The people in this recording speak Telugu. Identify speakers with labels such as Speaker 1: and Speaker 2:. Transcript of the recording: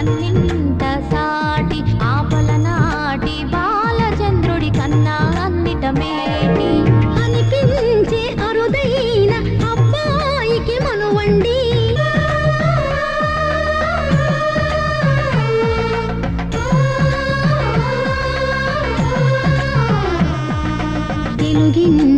Speaker 1: అన్నింట సాటి ఆపలనాటి బాలచంద్రుడి కన్నా అన్నిట మేటి అనిపించే అరుదైన అబ్బాయికి మనువండి తెలుగిన్